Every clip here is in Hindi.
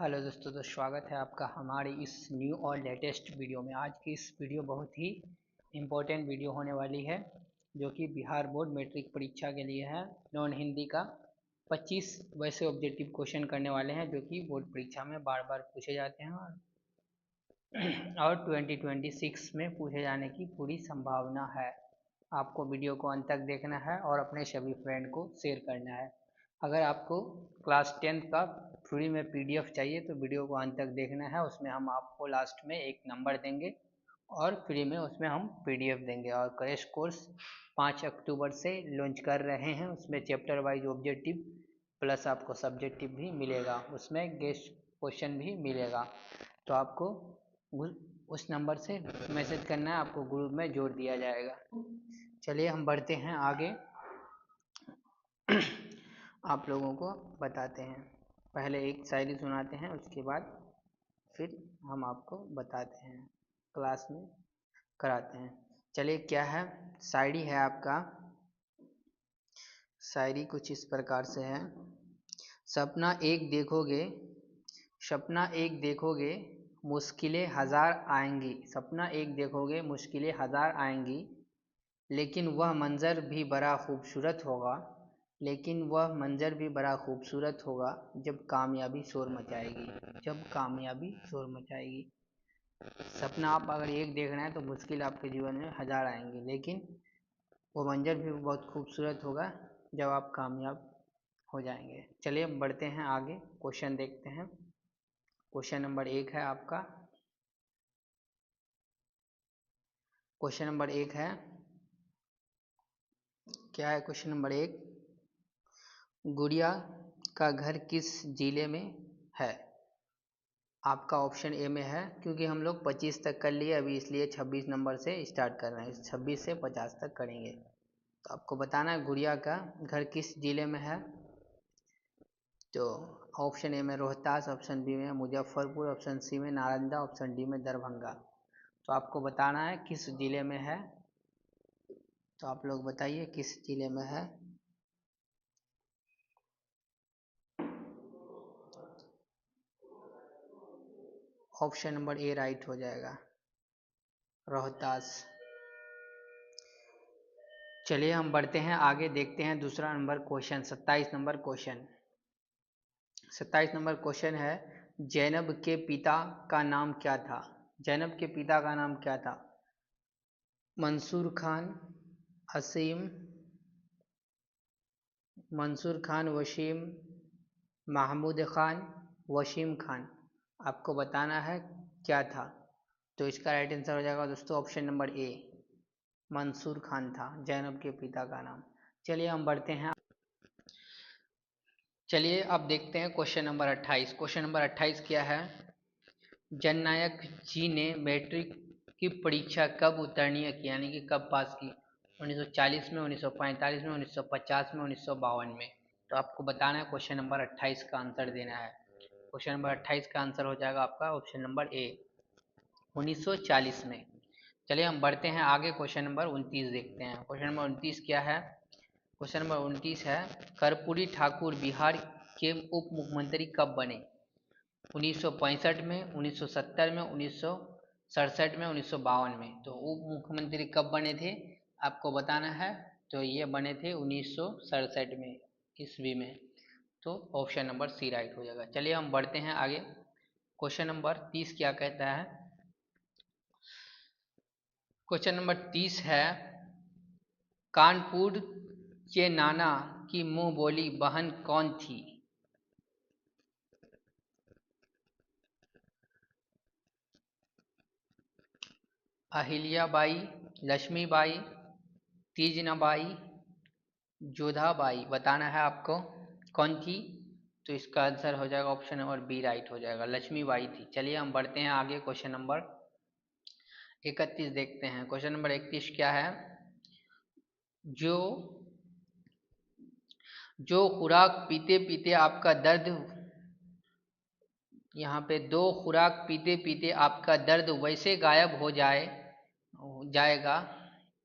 हेलो दोस्तों, तो स्वागत है आपका हमारी इस न्यू और लेटेस्ट वीडियो में। आज की इस वीडियो बहुत ही इम्पोर्टेंट वीडियो होने वाली है, जो कि बिहार बोर्ड मैट्रिक परीक्षा के लिए है। नॉन हिंदी का 25 वैसे ऑब्जेक्टिव क्वेश्चन करने वाले हैं, जो कि बोर्ड परीक्षा में बार बार पूछे जाते हैं और 2026 में पूछे जाने की पूरी संभावना है। आपको वीडियो को अंत तक देखना है और अपने सभी फ्रेंड को शेयर करना है। अगर आपको क्लास 10th का फ्री में पीडीएफ चाहिए तो वीडियो को अंत तक देखना है। उसमें हम आपको लास्ट में एक नंबर देंगे और फ्री में उसमें हम पीडीएफ देंगे। और क्रैश कोर्स 5 अक्टूबर से लॉन्च कर रहे हैं। उसमें चैप्टर वाइज ऑब्जेक्टिव प्लस आपको सब्जेक्टिव भी मिलेगा, उसमें गेस्ट क्वेश्चन भी मिलेगा। तो आपको उस नंबर से मैसेज करना है, आपको ग्रुप में जोड़ दिया जाएगा। चलिए हम बढ़ते हैं आगे। आप लोगों को बताते हैं, पहले एक शायरी सुनाते हैं, उसके बाद फिर हम आपको बताते हैं, क्लास में कराते हैं। चलिए, क्या है शायरी है आपका। शायरी कुछ इस प्रकार से है। सपना एक देखोगे, सपना एक देखोगे, मुश्किलें हजार आएंगी। सपना एक देखोगे, मुश्किलें हजार आएंगी, लेकिन वह मंज़र भी बड़ा खूबसूरत होगा। लेकिन वह मंज़र भी बड़ा खूबसूरत होगा जब कामयाबी शोर मचाएगी। जब कामयाबी शोर मचाएगी। सपना आप अगर एक देख रहे हैं तो मुश्किल आपके जीवन में हजार आएंगी, लेकिन वो मंज़र भी बहुत खूबसूरत होगा जब आप कामयाब हो जाएंगे। चलिए हम बढ़ते हैं आगे, क्वेश्चन देखते हैं। क्वेश्चन नंबर 1 है आपका। क्वेश्चन नंबर 1 है, क्या है क्वेश्चन नंबर 1? गुड़िया का घर किस जिले में है? आपका ऑप्शन ए में है, क्योंकि हम लोग 25 तक कर लिए अभी, इसलिए 26 नंबर से स्टार्ट कर रहे हैं। 26 से 50 तक करेंगे। तो आपको बताना है गुड़िया का घर किस जिले में है। तो ऑप्शन ए में रोहतास, ऑप्शन बी में मुजफ्फरपुर, ऑप्शन सी में नालंदा, ऑप्शन डी में दरभंगा। तो आपको बताना है किस जिले में है। तो आप लोग बताइए किस जिले में है। ऑप्शन नंबर ए राइट हो जाएगा, रोहतास। चलिए हम बढ़ते हैं आगे, देखते हैं दूसरा number question. 27 number question. 27 number question है, जैनब के पिता का नाम क्या था? जैनब के पिता का नाम क्या था? मंसूर खान, असीम, मंसूर खान, वसीम, महमूद खान, वसीम खान। आपको बताना है क्या था। तो इसका राइट आंसर हो जाएगा दोस्तों option number A, Mansoor Khan था जैनब के पिता का नाम। चलिए हम बढ़ते हैं। चलिए अब देखते हैं क्वेश्चन नंबर 28। क्वेश्चन नंबर 28 क्या है? जननायक जी ने मैट्रिक की परीक्षा कब उत्तीर्ण की, यानी कि कब पास की? 1940 में, 1945 में, 1950 में, 1952 में। तो आपको बताना है, क्वेश्चन नंबर 28 का आंसर देना है। क्वेश्चन नंबर 28 का आंसर हो जाएगा आपका ऑप्शन नंबर ए, 1940 में। चलिए हम बढ़ते हैं आगे, क्वेश्चन नंबर 29 देखते हैं। क्वेश्चन नंबर 29 क्या है? क्वेश्चन नंबर 29 है, कर्पूरी ठाकुर बिहार के उप मुख्यमंत्री कब बने? 1965 में, 1970 में, 1967 में, 1952 में। तो उप मुख्यमंत्री कब बने थे आपको बताना है। तो ये बने थे 1967 में, ईस्वी में। तो ऑप्शन नंबर सी राइट हो जाएगा। चलिए हम बढ़ते हैं आगे। क्वेश्चन नंबर 30 क्या कहता है? क्वेश्चन नंबर 30 है, कानपुर के नाना की मुंह बोली बहन कौन थी? अहिल्याबाई, लक्ष्मीबाई, तीजनाबाई, जोधाबाई। बताना है आपको कौन थी। तो इसका आंसर हो जाएगा ऑप्शन नंबर बी राइट हो जाएगा, लक्ष्मीबाई थी। चलिए हम बढ़ते हैं आगे, क्वेश्चन नंबर 31 देखते हैं। क्वेश्चन नंबर 31 क्या है? जो जो खुराक पीते पीते आपका दर्द, यहाँ पे दो खुराक पीते पीते आपका दर्द वैसे गायब हो जाएगा,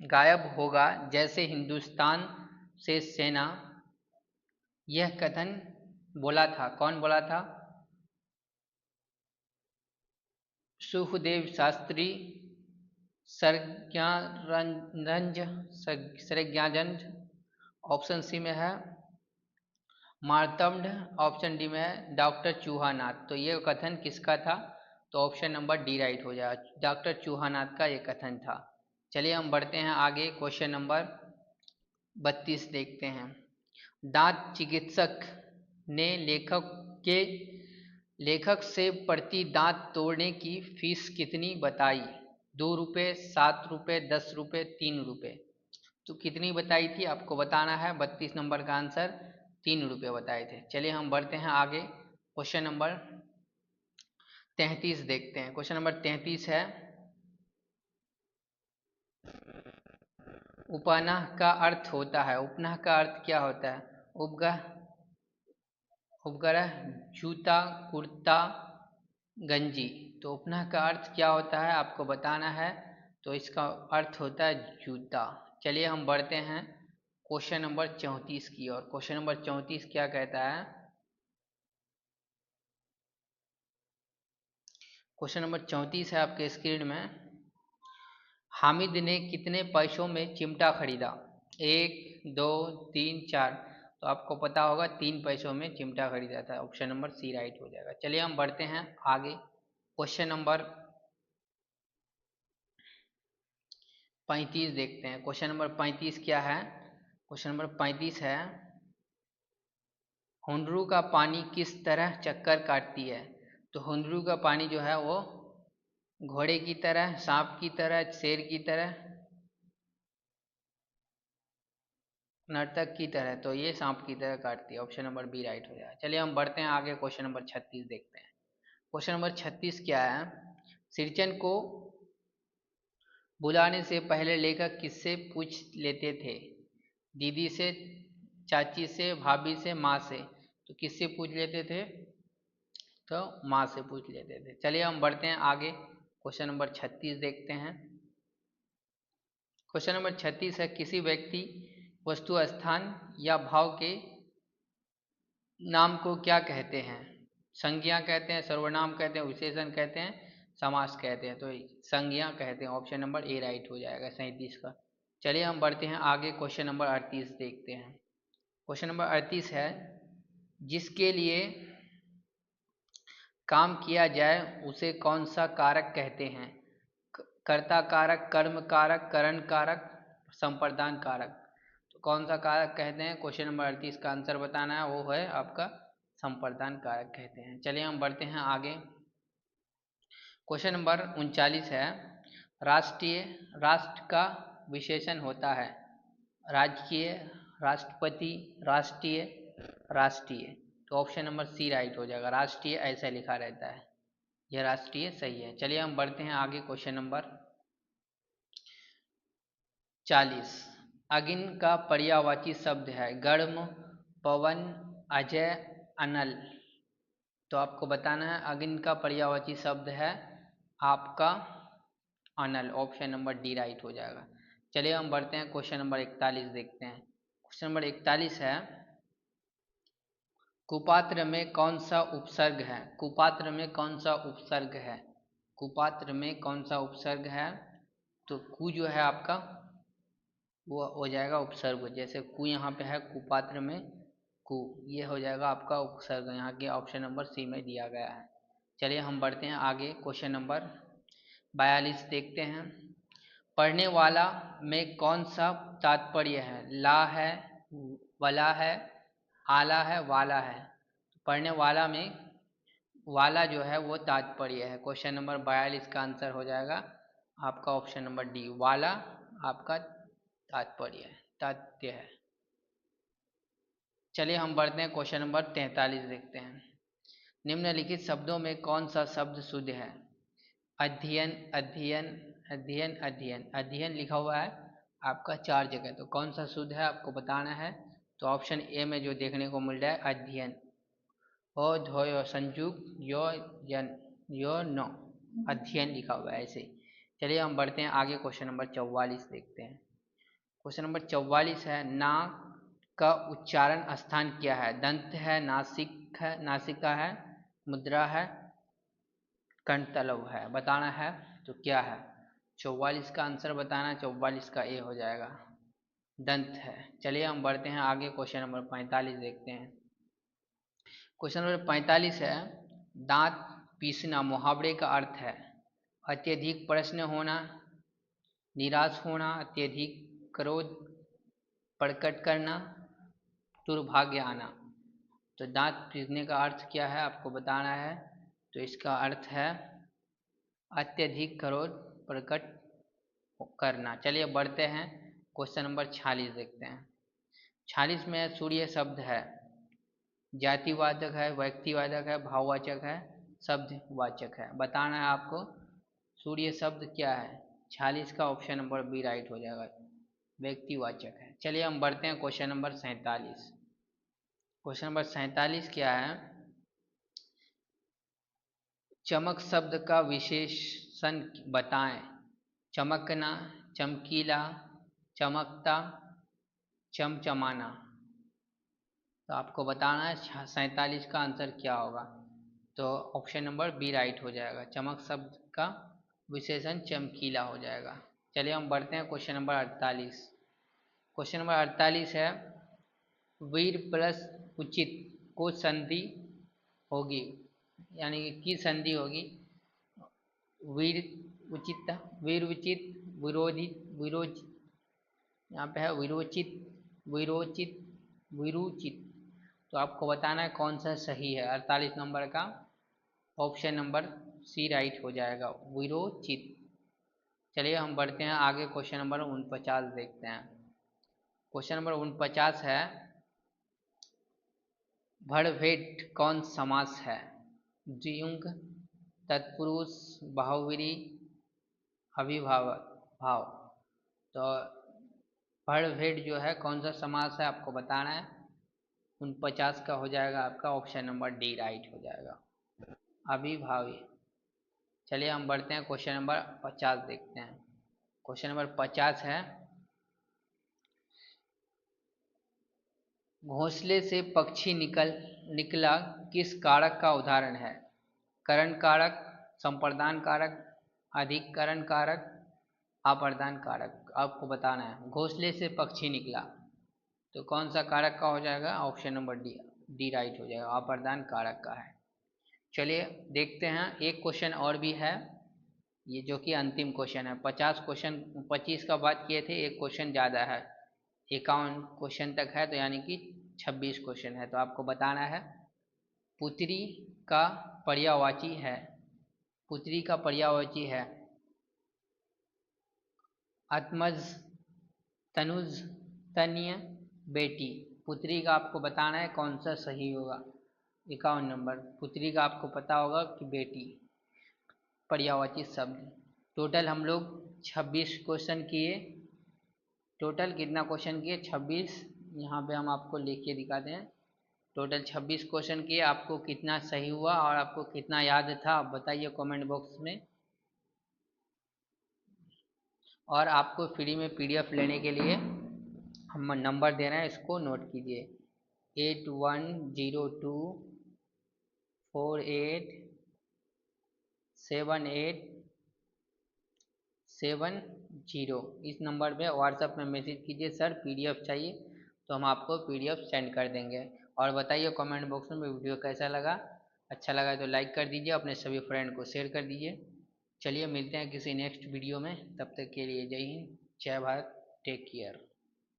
गायब होगा जैसे हिंदुस्तान से सेना। यह कथन बोला था, कौन बोला था? सुखदेव शास्त्री, सरज्ञानंद, ऑप्शन सी में है मार्तंड, ऑप्शन डी में है डॉक्टर चूहानाथ। तो ये कथन किसका था? तो ऑप्शन नंबर डी राइट हो जाएगा, डॉक्टर चूहानाथ का ये कथन था। चलिए हम बढ़ते हैं आगे, क्वेश्चन नंबर 32 देखते हैं। दांत चिकित्सक ने लेखक से प्रति दांत तोड़ने की फीस कितनी बताई? 2 रुपये, 7 रुपये, 10 रुपये, 3 रुपये। तो कितनी बताई थी आपको बताना है। 32 नंबर का आंसर 3 रुपये बताए थे। चलिए हम बढ़ते हैं आगे, क्वेश्चन नंबर 33 देखते हैं। क्वेश्चन नंबर 33 है, उपनाह का अर्थ होता है, उपनाह का अर्थ क्या होता है? उपग्रह, जूता, कुर्ता, गंजी। तो उपनाह का अर्थ क्या होता है आपको बताना है। तो इसका अर्थ होता है जूता। चलिए हम बढ़ते हैं क्वेश्चन नंबर 34 की ओर। क्वेश्चन नंबर 34 क्या कहता है? क्वेश्चन नंबर 34 है आपके स्क्रीन में। हामिद ने कितने पैसों में चिमटा खरीदा? 1, 2, 3, 4। तो आपको पता होगा 3 पैसों में चिमटा खरीदा था। ऑप्शन नंबर सी राइट हो जाएगा। चलिए हम बढ़ते हैं आगे, क्वेश्चन नंबर 35 देखते हैं। क्वेश्चन नंबर 35 क्या है? क्वेश्चन नंबर 35 है, हुंडरू का पानी किस तरह चक्कर काटती है? तो हुंडरू का पानी जो है वो घोड़े की तरह, सांप की तरह, शेर की तरह, नर्तक की तरह। तो ये सांप की तरह काटती है। ऑप्शन नंबर बी राइट हो जाएगा। चलिए हम बढ़ते हैं आगे, क्वेश्चन नंबर 36 देखते हैं। क्वेश्चन नंबर 36 क्या है? सिरचन को बुलाने से पहले लेखक किससे पूछ लेते थे? दीदी से, चाची से, भाभी से, माँ से। तो किससे पूछ लेते थे? तो माँ से पूछ लेते थे। चलिए हम बढ़ते हैं आगे, क्वेश्चन नंबर 36 देखते हैं। क्वेश्चन नंबर 36 है, किसी व्यक्ति, वस्तु, स्थान या भाव के नाम को क्या कहते हैं? संज्ञा कहते हैं, सर्वनाम कहते हैं, विशेषण कहते हैं, समास कहते हैं। तो संज्ञा कहते हैं। ऑप्शन नंबर ए राइट हो जाएगा 37 का। चलिए हम बढ़ते हैं आगे, क्वेश्चन नंबर 38 देखते हैं। क्वेश्चन नंबर 38 है, जिसके लिए काम किया जाए उसे कौन सा कारक कहते हैं? कर्ता कारक, कर्म कारक, करण कारक, संप्रदान कारक। तो कौन सा कारक कहते हैं? क्वेश्चन नंबर 38 का आंसर बताना है, वो है आपका संप्रदान कारक कहते हैं। चलिए हम बढ़ते हैं आगे, क्वेश्चन नंबर 39 है, राष्ट्रीय, राष्ट्र का विशेषण होता है राजकीय, राष्ट्रपति, राष्ट्रीय, राष्ट्रीय। तो ऑप्शन नंबर सी राइट हो जाएगा, राष्ट्रीय ऐसा लिखा रहता है, यह राष्ट्रीय सही है। चलिए हम बढ़ते हैं आगे, क्वेश्चन नंबर 40। अगिन का पर्यायवाची शब्द है गर्म, पवन, अजय, अनल। तो आपको बताना है अगिन का पर्यायवाची शब्द है आपका अनल। ऑप्शन नंबर डी राइट हो जाएगा। चलिए हम बढ़ते हैं क्वेश्चन नंबर 41 देखते हैं। क्वेश्चन नंबर 41 है, कुपात्र में कौन सा उपसर्ग है? कुपात्र में कौन सा उपसर्ग है? कुपात्र में कौन सा उपसर्ग है? तो कु जो है आपका वो हो जाएगा उपसर्ग। जैसे कु यहाँ पे है कुपात्र में, कु ये हो जाएगा आपका उपसर्ग। यहाँ के ऑप्शन नंबर सी में दिया गया है। चलिए हम बढ़ते हैं आगे, क्वेश्चन नंबर 42 देखते हैं। पढ़ने वाला में कौन सा तात्पर्य है? ला है, वला है, आला है, वाला है। पढ़ने वाला में वाला जो है वो तात्पर्य है। क्वेश्चन नंबर 42 का आंसर हो जाएगा आपका ऑप्शन नंबर डी, वाला आपका तात्पर्य है, तात्य है। चलिए हम बढ़ते हैं क्वेश्चन नंबर 43 देखते हैं। निम्नलिखित शब्दों में कौन सा शब्द शुद्ध है? अध्ययन, अध्ययन, अध्ययन, अध्ययन। अध्ययन लिखा हुआ है आपका 4 जगह, तो कौन सा शुद्ध है आपको बताना है। तो ऑप्शन ए में जो देखने को मिल रहा है अध्ययन, ओ धो संयुक्त यो यन यो नो, अध्ययन लिखा हुआ है ऐसे। चलिए हम बढ़ते हैं आगे, क्वेश्चन नंबर 44 देखते हैं। क्वेश्चन नंबर 44 है, ना का उच्चारण स्थान क्या है? दंत है, नासिक है, नासिका है, मुद्रा है, कंटतलव है, बताना है तो क्या है? 44 का आंसर बताना, 44 का ए हो जाएगा, दंत है। चलिए हम बढ़ते हैं आगे, क्वेश्चन नंबर 45 देखते हैं। क्वेश्चन नंबर 45 है, दांत पीसना मुहावरे का अर्थ है अत्यधिक प्रसन्न होना, निराश होना, अत्यधिक क्रोध प्रकट करना, दुर्भाग्य आना। तो दांत पीसने का अर्थ क्या है आपको बताना है। तो इसका अर्थ है अत्यधिक क्रोध प्रकट करना। चलिए बढ़ते हैं, क्वेश्चन नंबर 46 देखते हैं। 46 में सूर्य शब्द है, जातिवाचक है, व्यक्तिवाचक है, भाववाचक है, शब्दवाचक है। बताना है आपको सूर्य शब्द क्या है। 46 का ऑप्शन नंबर बी राइट हो जाएगा, व्यक्तिवाचक है। चलिए हम बढ़ते हैं क्वेश्चन नंबर 47। क्वेश्चन नंबर 47 क्या है, चमक शब्द का विशेषण बताएं। चमकना, चमकीला, चमकता, चमचमाना। तो आपको बताना है 47 का आंसर क्या होगा। तो ऑप्शन नंबर बी राइट हो जाएगा, चमक शब्द का विशेषण चमकीला हो जाएगा। चलिए हम बढ़ते हैं क्वेश्चन नंबर 48। क्वेश्चन नंबर 48 है, वीर प्लस उचित को संधि होगी, यानी कि की संधि होगी। वीर उचित, वीर उचित, विरोधी, विरोचित, यहाँ पे है विरोचित, विरोचित, विरुचित। तो आपको बताना है कौन सा सही है। 48 नंबर का ऑप्शन नंबर सी राइट हो जाएगा, विरोचित। चलिए हम बढ़ते हैं आगे, क्वेश्चन नंबर 49 देखते हैं। क्वेश्चन नंबर 49 है, भड़भेट कौन समास है। द्वियुंग, तत्पुरुष, बहुव्रीहि, अविभावक भाव। तो भड़भेट जो है कौन सा समास है आपको बताना है। 49 का हो जाएगा आपका ऑप्शन नंबर डी राइट हो जाएगा, अविभावी। चलिए हम बढ़ते हैं क्वेश्चन नंबर 50 देखते हैं। क्वेश्चन नंबर 50 है, घोंसले से पक्षी निकला किस कारक का उदाहरण है। करण कारक, संप्रदान कारक, अधिकरण कारक, अप्रदान कारक। आपको बताना है घोंसले से पक्षी निकला तो कौन सा कारक का हो जाएगा। Option number D, D right हो जाएगा, अप्रदान कारक का है। चलिए देखते हैं, एक क्वेश्चन और भी है, ये जो कि अंतिम क्वेश्चन है। 50 क्वेश्चन, 25 का बात किए थे, एक क्वेश्चन ज़्यादा है, 51 क्वेश्चन तक है, तो यानी कि 26 क्वेश्चन है। तो आपको बताना है पुत्री का पर्यायवाची है, पुत्री का पर्यायवाची है आत्मज, तनुज, तन्य, बेटी। पुत्री का आपको बताना है कौन सा सही होगा। 51 नंबर, पुत्री का आपको पता होगा कि बेटी, पर्यायवाची शब्द। टोटल हम लोग 26 क्वेश्चन किए। टोटल कितना क्वेश्चन किए, 26। यहाँ पे हम आपको लिख के दिखाते हैं। टोटल 26 क्वेश्चन किए। आपको कितना सही हुआ और आपको कितना याद था आप बताइए कमेंट बॉक्स में। और आपको फ्री में PDF लेने के लिए हम नंबर दे रहे हैं, इसको नोट कीजिए, 8102487870। इस नंबर पे व्हाट्सएप में मैसेज कीजिए, सर PDF चाहिए, तो हम आपको PDF सेंड कर देंगे। और बताइए कमेंट बॉक्स में वीडियो कैसा लगा। अच्छा लगा तो लाइक कर दीजिए, अपने सभी फ्रेंड को शेयर कर दीजिए। चलिए मिलते हैं किसी नेक्स्ट वीडियो में, तब तक के लिए जय हिंद, जय भारत, टेक केयर।